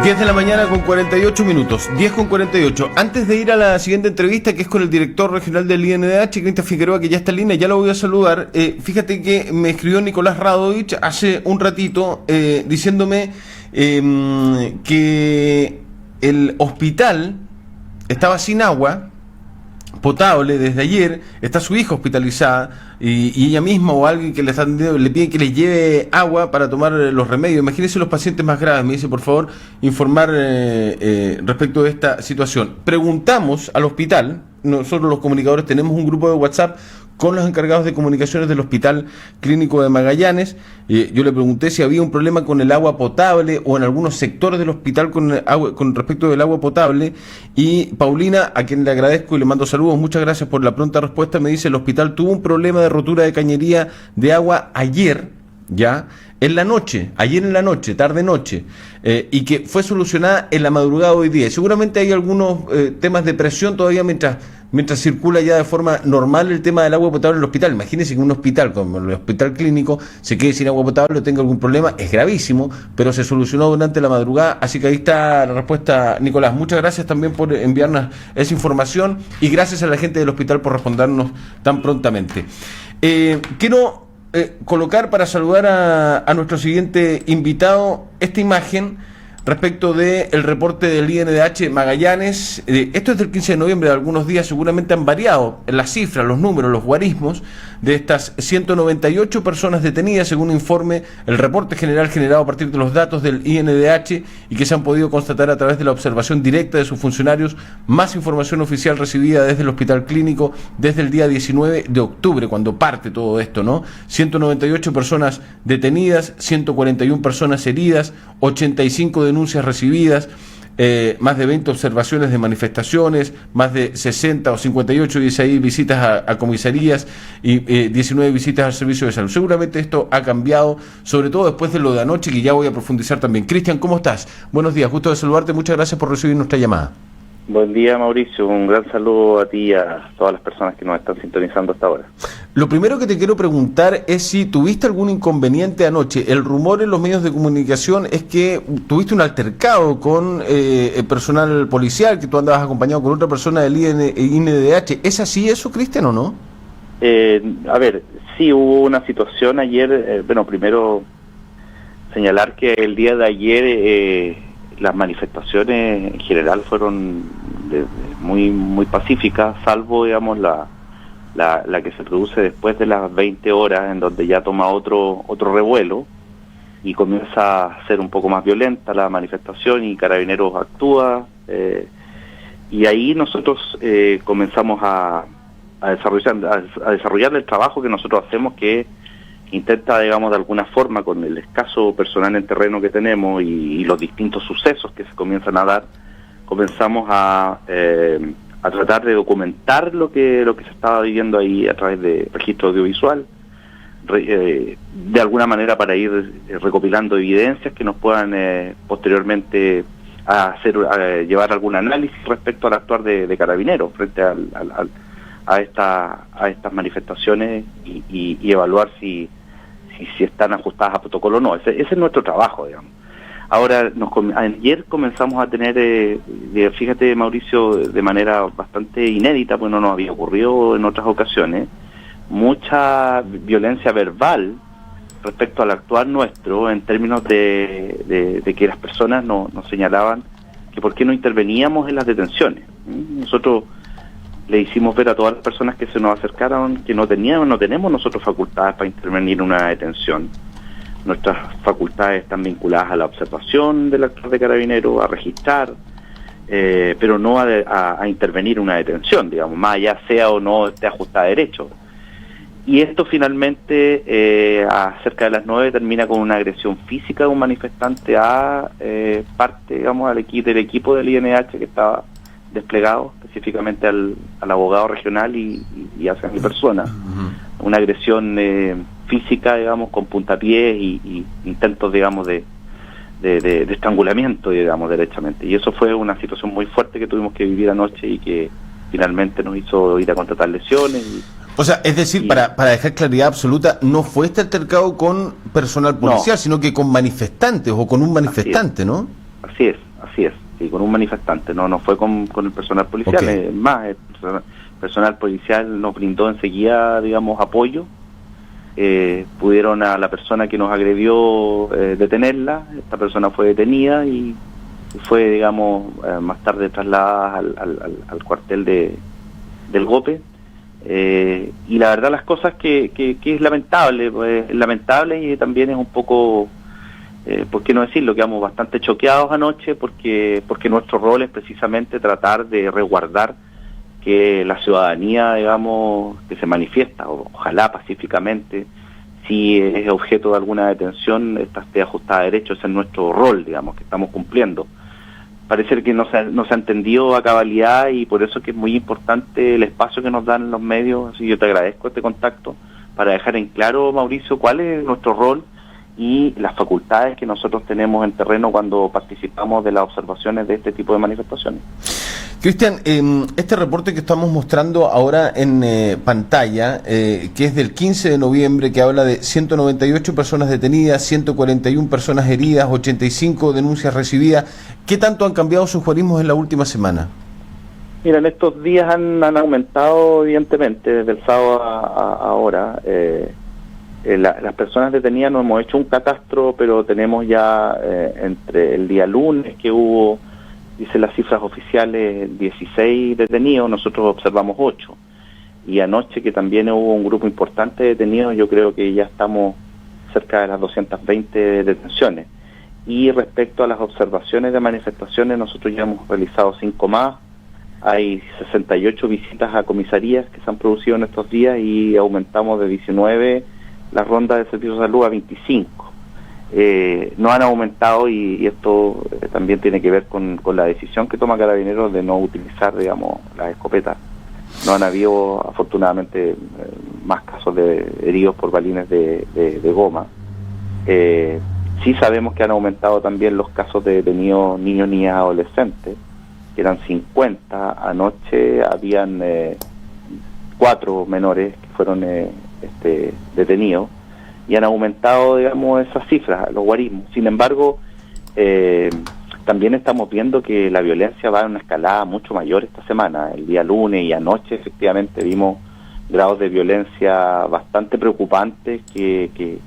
10 de la mañana con 48 minutos, 10 con 48. Antes de ir a la siguiente entrevista, que es con el director regional del INDH, Cristian Figueroa, que ya está en línea, ya lo voy a saludar. Fíjate que me escribió Nicolás Radovich hace un ratito diciéndome que el hospital estaba sin agua potable desde ayer, está su hija hospitalizada y ella misma o alguien que le está atendiendo le pide que le lleve agua para tomar los remedios. Imagínense los pacientes más graves. Me dice, por favor, informar respecto de esta situación. Preguntamos al hospital, nosotros los comunicadores tenemos un grupo de WhatsApp con los encargados de comunicaciones del Hospital Clínico de Magallanes. Yo le pregunté si había un problema con el agua potable o en algunos sectores del hospital con respecto del agua potable, y Paulina, a quien le agradezco y le mando saludos, muchas gracias por la pronta respuesta, me dice: el hospital tuvo un problema de rotura de cañería de agua ayer, ya, en la noche, ayer en la noche, tarde-noche, y que fue solucionada en la madrugada de hoy día. Y seguramente hay algunos temas de presión todavía mientras circula ya de forma normal el tema del agua potable en el hospital. Imagínense que un hospital como el Hospital Clínico se quede sin agua potable o tenga algún problema, es gravísimo, pero se solucionó durante la madrugada. Así que ahí está la respuesta, Nicolás. Muchas gracias también por enviarnos esa información y gracias a la gente del hospital por respondernos tan prontamente. Quiero colocar para saludar a nuestro siguiente invitado esta imagen respecto del reporte del INDH Magallanes. Esto es del 15 de noviembre, de algunos días. Seguramente han variado las cifras, los números, los guarismos de estas 198 personas detenidas, según un informe, el reporte general generado a partir de los datos del INDH y que se han podido constatar a través de la observación directa de sus funcionarios, más información oficial recibida desde el Hospital Clínico desde el día 19 de octubre, cuando parte todo esto, ¿no? 198 personas detenidas, 141 personas heridas, 85 denuncias recibidas, más de 20 observaciones de manifestaciones, más de 60 o 58, 16 visitas a comisarías y 19 visitas al servicio de salud. Seguramente esto ha cambiado, sobre todo después de lo de anoche, que ya voy a profundizar también. Cristian, ¿cómo estás? Buenos días, gusto de saludarte, muchas gracias por recibir nuestra llamada. Buen día, Mauricio, un gran saludo a ti y a todas las personas que nos están sintonizando hasta ahora. Lo primero que te quiero preguntar es si tuviste algún inconveniente anoche. El rumor en los medios de comunicación es que tuviste un altercado con el personal policial, que tú andabas acompañado con otra persona del INDH. ¿Es así eso, Cristian, o no? A ver, sí hubo una situación ayer. Bueno, primero señalar que el día de ayer las manifestaciones en general fueron muy pacíficas, salvo, digamos, la que se produce después de las 20 horas, en donde ya toma otro revuelo y comienza a ser un poco más violenta la manifestación y Carabineros actúa, y ahí nosotros comenzamos a desarrollar el trabajo que nosotros hacemos, que intenta, digamos, de alguna forma, con el escaso personal en terreno que tenemos y los distintos sucesos que se comienzan a dar, comenzamos a tratar de documentar lo que se estaba viviendo ahí a través de registro audiovisual, de alguna manera para ir recopilando evidencias que nos puedan posteriormente llevar algún análisis respecto al actuar de Carabineros frente a estas manifestaciones y evaluar si están ajustadas a protocolo o no. Ese es nuestro trabajo, digamos. Ahora, ayer comenzamos a tener, fíjate, Mauricio, de manera bastante inédita, pues no nos había ocurrido en otras ocasiones, mucha violencia verbal respecto al actuar nuestro, en términos de que las personas nos señalaban que por qué no interveníamos en las detenciones. Nosotros le hicimos ver a todas las personas que se nos acercaron que no tenemos nosotros facultades para intervenir en una detención. Nuestras facultades están vinculadas a la observación del actor de Carabinero, a registrar, pero no a intervenir en una detención, digamos, más allá sea o no esté ajustada a derecho. Y esto finalmente, cerca de las 9, termina con una agresión física de un manifestante a parte, digamos, del equipo del INDH que estaba desplegado, específicamente al abogado regional y hacia mi persona. Una agresión física, digamos, con puntapiés y intentos, digamos, de estrangulamiento, digamos, derechamente. Y eso fue una situación muy fuerte que tuvimos que vivir anoche y que finalmente nos hizo ir a contratar lesiones. O sea, es decir, para dejar claridad absoluta, no fue este altercado con personal policial, sino que con manifestantes o con un manifestante, ¿no? Así así es, sí, con un manifestante, no fue con el personal policial. Okay. Más, el personal policial nos brindó enseguida, digamos, apoyo. Pudieron a la persona que nos agredió detenerla. Esta persona fue detenida y fue, digamos, más tarde trasladada al cuartel del GOPE. Y la verdad las cosas que es lamentable, lamentable, y también es un poco, ¿por qué no decirlo? Quedamos bastante choqueados anoche porque nuestro rol es precisamente tratar de resguardar que la ciudadanía, digamos, que se manifiesta, ojalá pacíficamente, si es objeto de alguna detención, esta esté ajustada a derecho. Ese es nuestro rol, digamos, que estamos cumpliendo. Parece que no se ha entendido a cabalidad, y por eso que es muy importante el espacio que nos dan los medios. Así yo te agradezco este contacto para dejar en claro, Mauricio, cuál es nuestro rol y las facultades que nosotros tenemos en terreno cuando participamos de las observaciones de este tipo de manifestaciones. Cristian, este reporte que estamos mostrando ahora en pantalla, que es del 15 de noviembre, que habla de 198 personas detenidas, 141 personas heridas, 85 denuncias recibidas, ¿qué tanto han cambiado sus juarismos en la última semana? Mira, en estos días han aumentado evidentemente, desde el sábado a ahora. Las personas detenidas no hemos hecho un catastro, pero tenemos ya entre el día lunes que hubo, dice las cifras oficiales, 16 detenidos, nosotros observamos 8. Y anoche, que también hubo un grupo importante de detenidos, yo creo que ya estamos cerca de las 220 detenciones. Y respecto a las observaciones de manifestaciones, nosotros ya hemos realizado 5 más. Hay 68 visitas a comisarías que se han producido en estos días, y aumentamos de 19 las rondas de servicio de salud a 25. No han aumentado, y esto también tiene que ver con la decisión que toma Carabineros de no utilizar, digamos, las escopetas. No han habido, afortunadamente, más casos de heridos por balines de goma. Sí sabemos que han aumentado también los casos de detenidos niños, niñas, adolescentes, que eran 50. Anoche habían 4 menores que fueron detenidos, y han aumentado, digamos, esas cifras, los guarismos. Sin embargo, también estamos viendo que la violencia va en una escalada mucho mayor esta semana. El día lunes y anoche, efectivamente, vimos grados de violencia bastante preocupantes que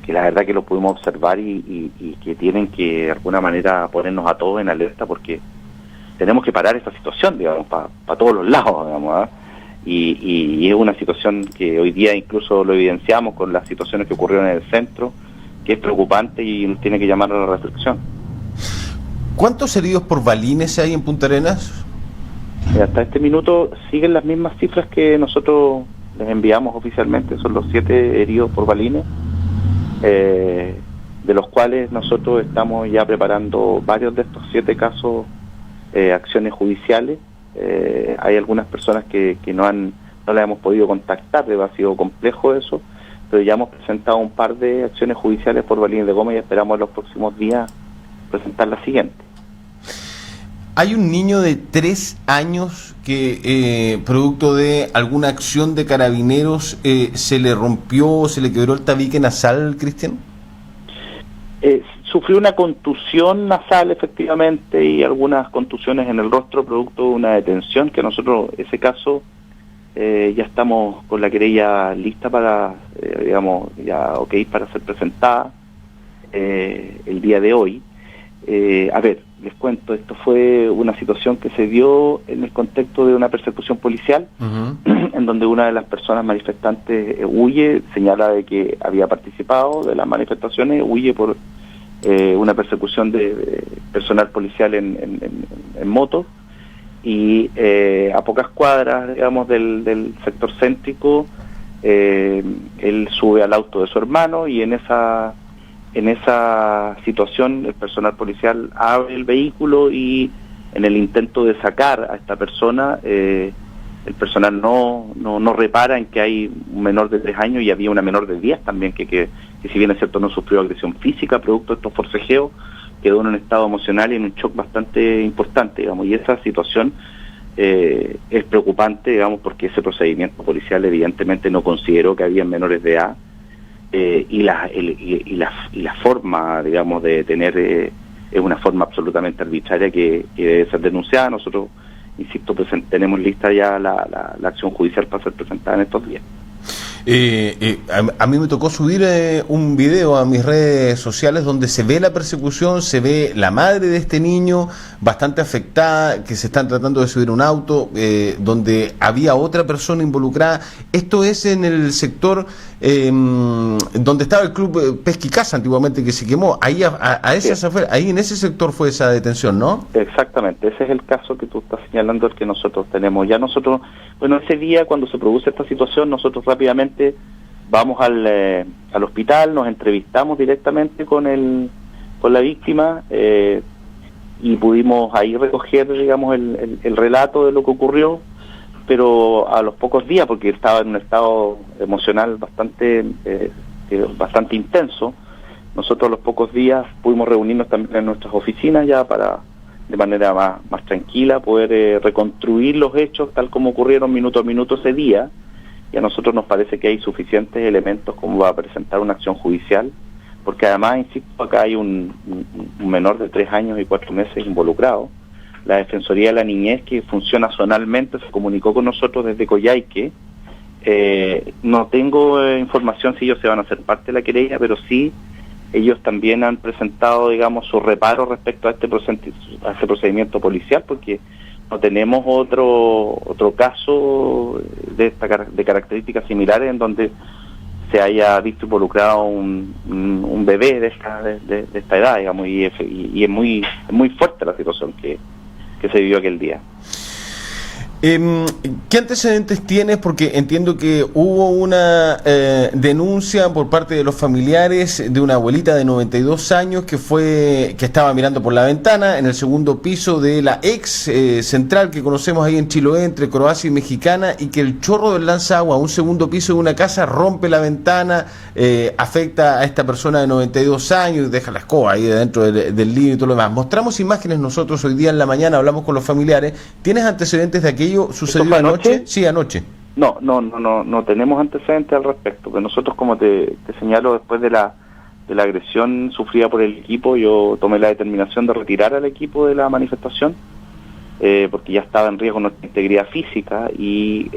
la verdad que los pudimos observar y que tienen que, de alguna manera, ponernos a todos en alerta, porque tenemos que parar esta situación, digamos, para todos los lados, digamos, ¿eh? Y es una situación que hoy día incluso lo evidenciamos con las situaciones que ocurrieron en el centro, que es preocupante y nos tiene que llamar a la reflexión. ¿Cuántos heridos por balines hay en Punta Arenas? Hasta este minuto siguen las mismas cifras que nosotros les enviamos oficialmente, son los 7 heridos por balines, de los cuales nosotros estamos ya preparando varios de estos 7 casos, acciones judiciales. Hay algunas personas que no las hemos podido contactar, ha sido complejo eso, pero ya hemos presentado un par de acciones judiciales por balines de goma y esperamos en los próximos días presentar la siguiente. Hay un niño de 3 años que, producto de alguna acción de Carabineros, se le rompió, se le quebró el tabique nasal, Cristian. Sufrió una contusión nasal, efectivamente, y algunas contusiones en el rostro producto de una detención, que nosotros, ese caso, ya estamos con la querella lista para, digamos, ya para ser presentada el día de hoy. A ver, les cuento, esto fue una situación que se dio en el contexto de una persecución policial, en donde una de las personas manifestantes huye, señala de que había participado de las manifestaciones, huye por una persecución de personal policial en moto, y a pocas cuadras, digamos, del sector céntrico, él sube al auto de su hermano, y en esa situación el personal policial abre el vehículo, y en el intento de sacar a esta persona, el personal no repara en que hay un menor de 3 años y había una menor de 10 también, que si bien es cierto no sufrió agresión física producto de estos forcejeos, quedó en un estado emocional y en un shock bastante importante, digamos, y esa situación es preocupante, digamos, porque ese procedimiento policial evidentemente no consideró que había menores de edad, y la forma, digamos, de tener es una forma absolutamente arbitraria que debe ser denunciada. Nosotros, insisto, tenemos lista ya la acción judicial para ser presentada en estos días. A mí me tocó subir un video a mis redes sociales donde se ve la persecución, se ve la madre de este niño bastante afectada, que se están tratando de subir un auto, donde había otra persona involucrada. Esto es en el sector donde estaba el club Pesca y Caza antiguamente, que se quemó. Ahí ahí en ese sector fue esa detención, ¿no? Exactamente, ese es el caso que tú estás señalando, el que nosotros tenemos. Ya nosotros, bueno, ese día cuando se produce esta situación, nosotros rápidamente vamos al hospital, nos entrevistamos directamente con la víctima y pudimos ahí recoger, digamos, el relato de lo que ocurrió, pero a los pocos días, porque estaba en un estado emocional bastante intenso, nosotros a los pocos días pudimos reunirnos también en nuestras oficinas ya para, de manera más tranquila, poder reconstruir los hechos tal como ocurrieron minuto a minuto ese día. Y a nosotros nos parece que hay suficientes elementos como para presentar una acción judicial, porque además, insisto, acá hay un menor de 3 años y 4 meses involucrado. La Defensoría de la Niñez, que funciona zonalmente, se comunicó con nosotros desde Coyhaique. No tengo información si ellos se van a hacer parte de la querella, pero sí ellos también han presentado, digamos, su reparo respecto a este procedimiento policial, porque no tenemos otro caso de características similares en donde se haya visto involucrado un bebé de esta edad, digamos, y es muy fuerte la situación que se vivió aquel día. ¿Qué antecedentes tienes? Porque entiendo que hubo una denuncia por parte de los familiares de una abuelita de 92 años que estaba mirando por la ventana en el segundo piso de la ex central que conocemos ahí en Chiloé, entre Croacia y Mexicana, y que el chorro del lanzaagua a un segundo piso de una casa rompe la ventana, afecta a esta persona de 92 años y deja la escoba ahí dentro del living y todo lo demás. Mostramos imágenes nosotros hoy día en la mañana, hablamos con los familiares. ¿Tienes antecedentes de aquello? ¿Sucedió anoche? Sí, anoche. No tenemos antecedentes al respecto, que nosotros, como te señalo, después de la agresión sufrida por el equipo, yo tomé la determinación de retirar al equipo de la manifestación, porque ya estaba en riesgo nuestra integridad física y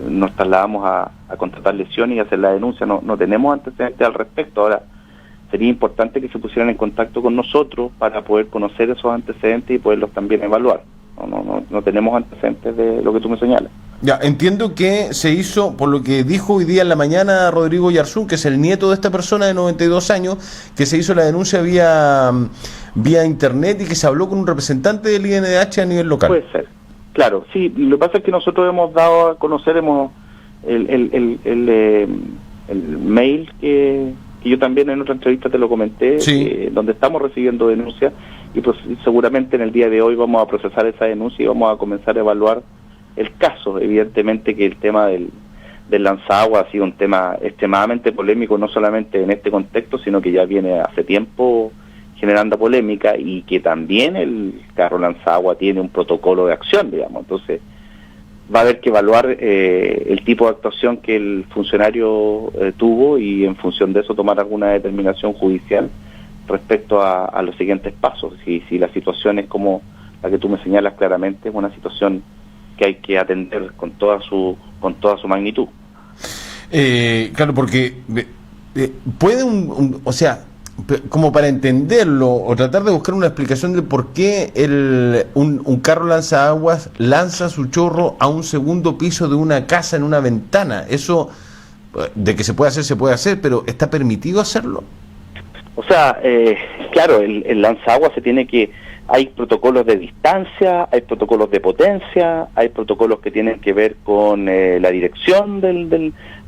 nos trasladamos a contratar lesiones y hacer la denuncia. No tenemos antecedentes al respecto. Ahora, sería importante que se pusieran en contacto con nosotros para poder conocer esos antecedentes y poderlos también evaluar. No tenemos antecedentes de lo que tú me señalas. Ya, entiendo que se hizo, por lo que dijo hoy día en la mañana Rodrigo Yarzún, que es el nieto de esta persona de 92 años, que se hizo la denuncia vía internet y que se habló con un representante del INDH a nivel local. Puede ser, claro, sí. Lo que pasa es que nosotros hemos dado a conocer el mail que yo también en otra entrevista te lo comenté, sí, donde estamos recibiendo denuncias, y pues seguramente en el día de hoy vamos a procesar esa denuncia y vamos a comenzar a evaluar el caso. Evidentemente que el tema del lanzagua ha sido un tema extremadamente polémico, no solamente en este contexto, sino que ya viene hace tiempo generando polémica, y que también el carro lanzagua tiene un protocolo de acción, digamos. Entonces va a haber que evaluar el tipo de actuación que el funcionario tuvo, y en función de eso tomar alguna determinación judicial respecto a los siguientes pasos. Si la situación es como la que tú me señalas claramente, es una situación que hay que atender con toda su magnitud. Claro, porque puede o sea, como para entenderlo o tratar de buscar una explicación de por qué un carro lanzaguas lanza su chorro a un segundo piso de una casa en una ventana. Eso, de que se puede hacer, pero ¿está permitido hacerlo? O sea, claro, el lanzaagua hay protocolos de distancia, hay protocolos de potencia, hay protocolos que tienen que ver con la dirección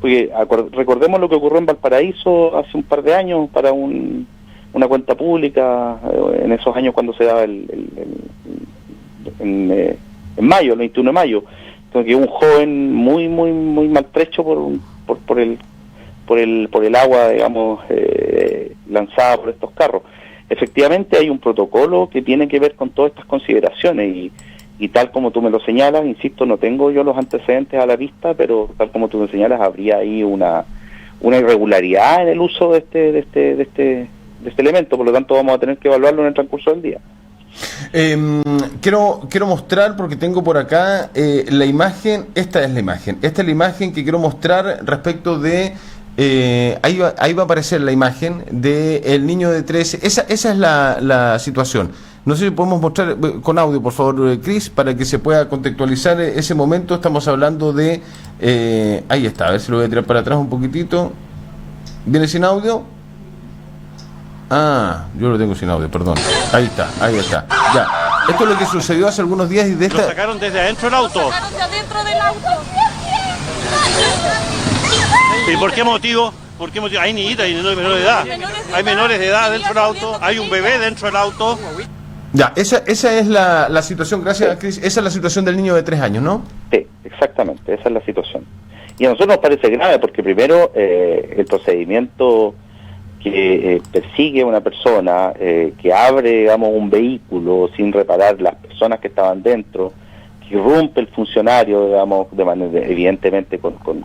porque recordemos lo que ocurrió en Valparaíso hace un par de años para una cuenta pública, en esos años cuando se daba en mayo, el 21 de mayo, que un joven muy maltrecho por el agua, digamos, lanzada por estos carros. Efectivamente hay un protocolo que tiene que ver con todas estas consideraciones, y tal como tú me lo señalas, insisto, no tengo yo los antecedentes a la vista, pero tal como tú me señalas, habría ahí una irregularidad en el uso de este elemento, por lo tanto vamos a tener que evaluarlo en el transcurso del día. Quiero mostrar, porque tengo por acá la imagen. Esta es la imagen que quiero mostrar respecto de ahí va a aparecer la imagen del niño de 13. Esa es la situación. No sé si podemos mostrar con audio, por favor, Cris, para que se pueda contextualizar ese momento. Estamos hablando de ahí está, a ver si lo voy a tirar para atrás un poquitito. ¿Viene sin audio? Ah, yo lo tengo sin audio, perdón. Ahí está. Ya. Esto es lo que sucedió hace algunos días y de esta... Lo sacaron desde adentro del auto. Lo sacaron de adentro del auto. ¿Y por qué motivo? Hay niñitas y menores de edad. Hay menores de edad dentro del auto. Hay un bebé dentro del auto. Ya, esa es la situación, gracias, Cris. Esa es la situación del niño de 3 años, ¿no? Sí, exactamente, esa es la situación. Y a nosotros nos parece grave porque primero el procedimiento que persigue a una persona, que abre, digamos, un vehículo sin reparar las personas que estaban dentro, que irrumpe el funcionario, digamos, de manera evidentemente con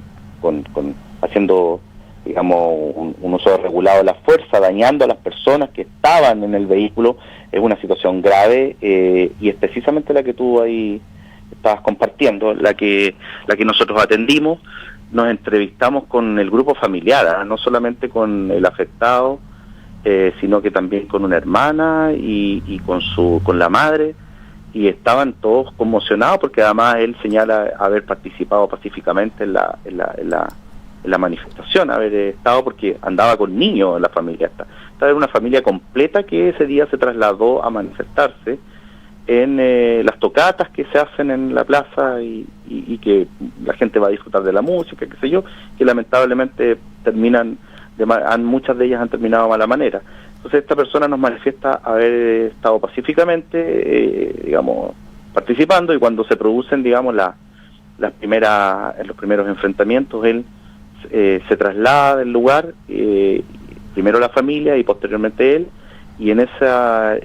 haciendo, digamos, un uso regulado de la fuerza, dañando a las personas que estaban en el vehículo, es una situación grave, y es precisamente la que tú ahí estabas compartiendo, la que nosotros atendimos. Nos entrevistamos con el grupo familiar, no solamente con el afectado, sino que también con una hermana y con la madre, y estaban todos conmocionados porque además él señala haber participado pacíficamente en la manifestación, haber estado porque andaba con niños en la familia. Esta era una familia completa que ese día se trasladó a manifestarse en las tocatas que se hacen en la plaza y que la gente va a disfrutar de la música, qué sé yo, que lamentablemente muchas de ellas han terminado de mala manera. Entonces esta persona nos manifiesta haber estado pacíficamente, digamos, participando, y cuando se producen, digamos, los primeros enfrentamientos, él se traslada del lugar, primero la familia y posteriormente él, y en esa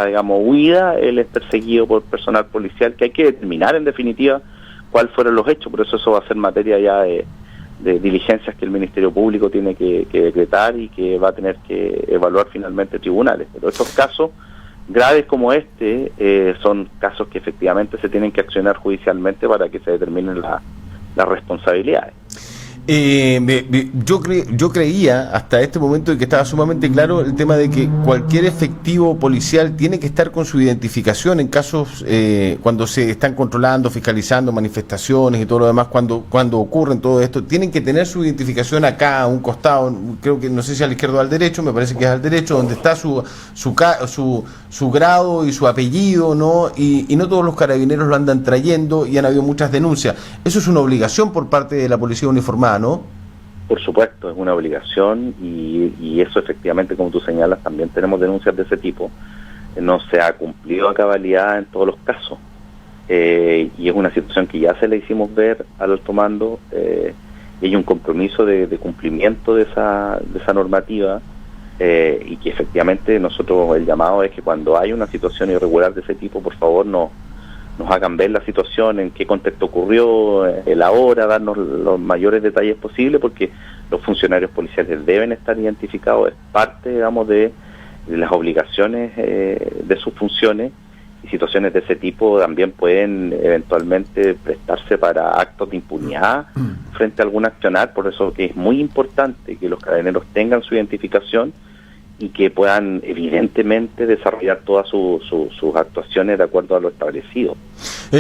digamos, huida, él es perseguido por personal policial, que hay que determinar en definitiva cuáles fueron los hechos. Por eso va a ser materia ya de diligencias que el Ministerio Público tiene que decretar y que va a tener que evaluar finalmente tribunales. Pero estos casos graves como este son casos que efectivamente se tienen que accionar judicialmente para que se determinen las responsabilidades. Yo creía hasta este momento de que estaba sumamente claro el tema de que cualquier efectivo policial tiene que estar con su identificación en casos cuando se están controlando, fiscalizando manifestaciones y todo lo demás, cuando ocurren todo esto, tienen que tener su identificación acá a un costado, creo que no sé si al izquierdo o al derecho, me parece que es al derecho, donde está su grado y su apellido, ¿no? Y no todos los carabineros lo andan trayendo, y han habido muchas denuncias. Eso es una obligación por parte de la policía uniformada, ¿no? Por supuesto, es una obligación, y eso efectivamente, como tú señalas, también tenemos denuncias de ese tipo. No se ha cumplido a cabalidad en todos los casos, y es una situación que ya se le hicimos ver al alto mando, y hay un compromiso de cumplimiento de esa normativa, y que efectivamente nosotros, el llamado es que cuando hay una situación irregular de ese tipo, por favor nos hagan ver la situación, en qué contexto ocurrió, la hora, darnos los mayores detalles posibles, porque los funcionarios policiales deben estar identificados, es parte, digamos, de las obligaciones de sus funciones, y situaciones de ese tipo también pueden eventualmente prestarse para actos de impunidad frente a algún accionar. Por eso que es muy importante que los carabineros tengan su identificación y que puedan evidentemente desarrollar todas sus actuaciones de acuerdo a lo establecido.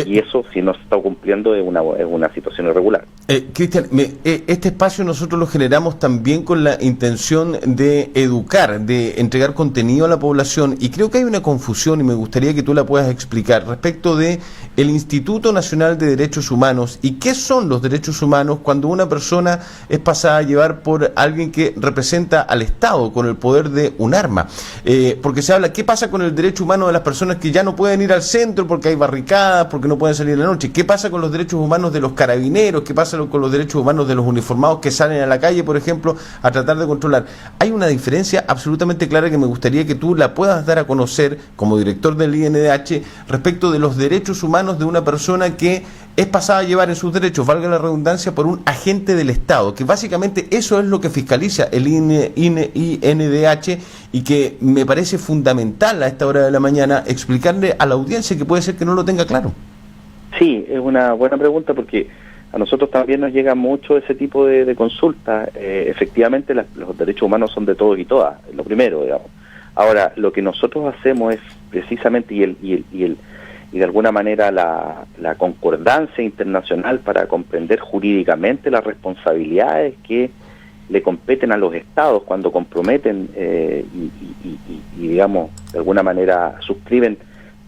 Y eso, si no se está cumpliendo, es una situación irregular. Cristian, este espacio nosotros lo generamos también con la intención de educar, de entregar contenido a la población, y creo que hay una confusión, y me gustaría que tú la puedas explicar, respecto de el Instituto Nacional de Derechos Humanos y qué son los derechos humanos cuando una persona es pasada a llevar por alguien que representa al Estado con el poder de un arma. Porque se habla, ¿qué pasa con el derecho humano de las personas que ya no pueden ir al centro porque hay barricadas, porque no pueden salir en la noche? ¿Qué pasa con los derechos humanos de los carabineros? ¿Qué pasa con los derechos humanos de los uniformados que salen a la calle, por ejemplo, a tratar de controlar? Hay una diferencia absolutamente clara que me gustaría que tú la puedas dar a conocer como director del INDH respecto de los derechos humanos de una persona que es pasada a llevar en sus derechos, valga la redundancia, por un agente del Estado, que básicamente eso es lo que fiscaliza el INDH, y que me parece fundamental a esta hora de la mañana explicarle a la audiencia que puede ser que no lo tenga claro. Sí, es una buena pregunta porque a nosotros también nos llega mucho ese tipo de consultas. Efectivamente, los derechos humanos son de todos y todas, es lo primero, digamos. Ahora, lo que nosotros hacemos es precisamente, y de alguna manera la concordancia internacional para comprender jurídicamente las responsabilidades que le competen a los estados cuando comprometen y digamos, de alguna manera suscriben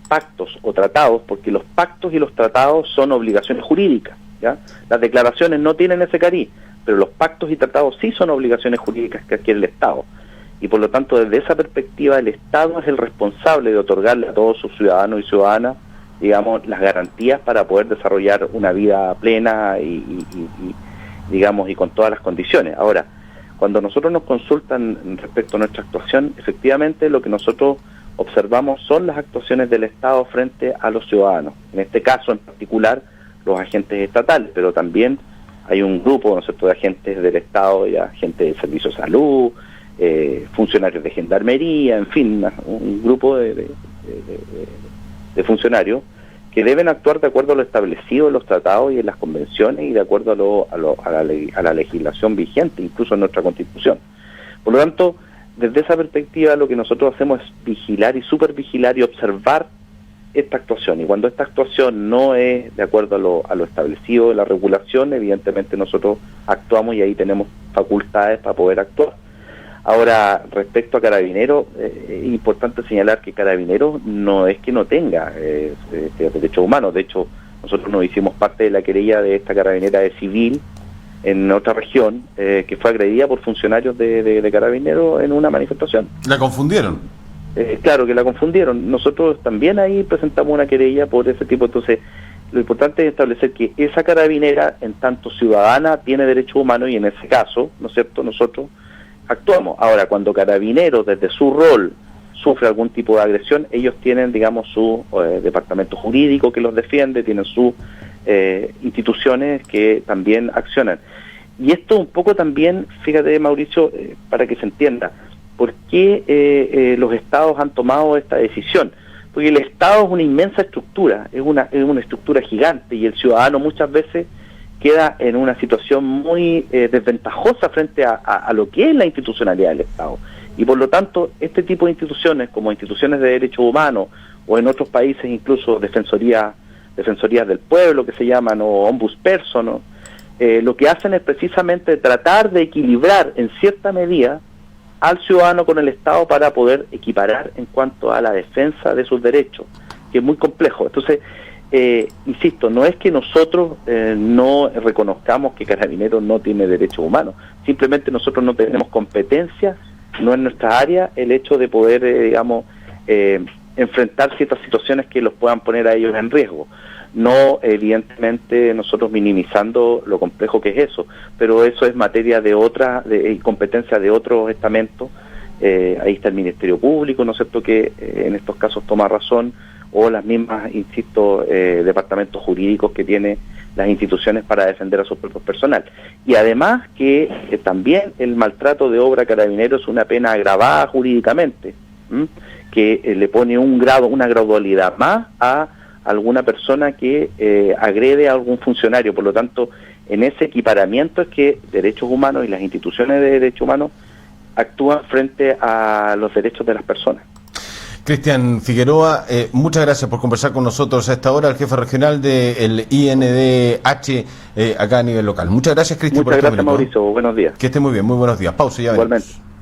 pactos o tratados, porque los pactos y los tratados son obligaciones jurídicas, ¿ya? Las declaraciones no tienen ese cariz, pero los pactos y tratados sí son obligaciones jurídicas que adquiere el Estado. Y por lo tanto, desde esa perspectiva, el Estado es el responsable de otorgarle a todos sus ciudadanos y ciudadanas, digamos, las garantías para poder desarrollar una vida plena digamos, y con todas las condiciones. Ahora, cuando nosotros nos consultan respecto a nuestra actuación, efectivamente lo que nosotros observamos son las actuaciones del Estado frente a los ciudadanos. En este caso en particular, los agentes estatales, pero también hay un grupo, ¿no es cierto?, de agentes del Estado y agentes de Servicio de Salud, funcionarios de Gendarmería, en fin, un grupo de funcionarios que deben actuar de acuerdo a lo establecido en los tratados y en las convenciones y de acuerdo a la legislación vigente, incluso en nuestra Constitución. Por lo tanto, desde esa perspectiva lo que nosotros hacemos es vigilar y supervigilar y observar esta actuación. Y cuando esta actuación no es de acuerdo a lo establecido en la regulación, evidentemente nosotros actuamos y ahí tenemos facultades para poder actuar. Ahora, respecto a Carabineros, es importante señalar que Carabineros no es que no tenga derechos humanos. De hecho, nosotros nos hicimos parte de la querella de esta carabinera de civil en otra región, que fue agredida por funcionarios de Carabineros en una manifestación. ¿La confundieron? Claro que la confundieron. Nosotros también ahí presentamos una querella por ese tipo. Entonces, lo importante es establecer que esa carabinera, en tanto ciudadana, tiene derechos humanos y en ese caso, ¿no es cierto?, nosotros actuamos. Ahora, cuando Carabineros, desde su rol, sufre algún tipo de agresión, ellos tienen, digamos, su departamento jurídico que los defiende, tienen sus instituciones que también accionan. Y esto un poco también, fíjate, Mauricio, para que se entienda, ¿por qué los estados han tomado esta decisión? Porque el Estado es una inmensa estructura, es una estructura gigante, y el ciudadano muchas veces queda en una situación muy desventajosa frente a lo que es la institucionalidad del Estado. Y por lo tanto, este tipo de instituciones, como instituciones de derechos humanos, o en otros países incluso defensorías del pueblo que se llaman, o ombudsperson, ¿no? Lo que hacen es precisamente tratar de equilibrar en cierta medida al ciudadano con el Estado para poder equiparar en cuanto a la defensa de sus derechos, que es muy complejo. Entonces, insisto, no es que nosotros no reconozcamos que Carabineros no tiene derechos humanos, simplemente nosotros no tenemos competencia, no es nuestra área el hecho de poder, digamos, enfrentar ciertas situaciones que los puedan poner a ellos en riesgo. No, evidentemente, nosotros minimizando lo complejo que es eso, pero eso es materia de competencia de otros estamentos. Ahí está el Ministerio Público, ¿no es cierto?, que en estos casos toma razón, o las mismas, insisto, departamentos jurídicos que tienen las instituciones para defender a su propio personal. Y además que también el maltrato de obra carabinero es una pena agravada jurídicamente, que le pone una gradualidad más a alguna persona que agrede a algún funcionario. Por lo tanto, en ese equiparamiento es que derechos humanos y las instituciones de derechos humanos actúan frente a los derechos de las personas. Cristian Figueroa, muchas gracias por conversar con nosotros a esta hora, el jefe regional del INDH acá a nivel local. Muchas gracias, Cristian. Muchas gracias, Mauricio. Buenos días. Que esté muy bien, muy buenos días. Pausa y ya venimos. Igualmente.